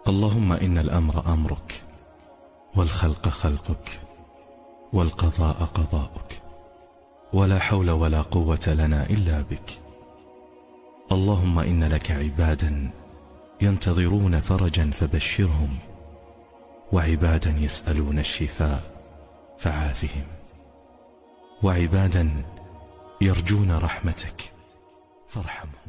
اللهم إن الأمر أمرك، والخلق خلقك، والقضاء قضاؤك، ولا حول ولا قوة لنا إلا بك. اللهم إن لك عبادا ينتظرون فرجا فبشرهم، وعبادا يسألون الشفاء فعافهم، وعبادا يرجون رحمتك فارحمهم.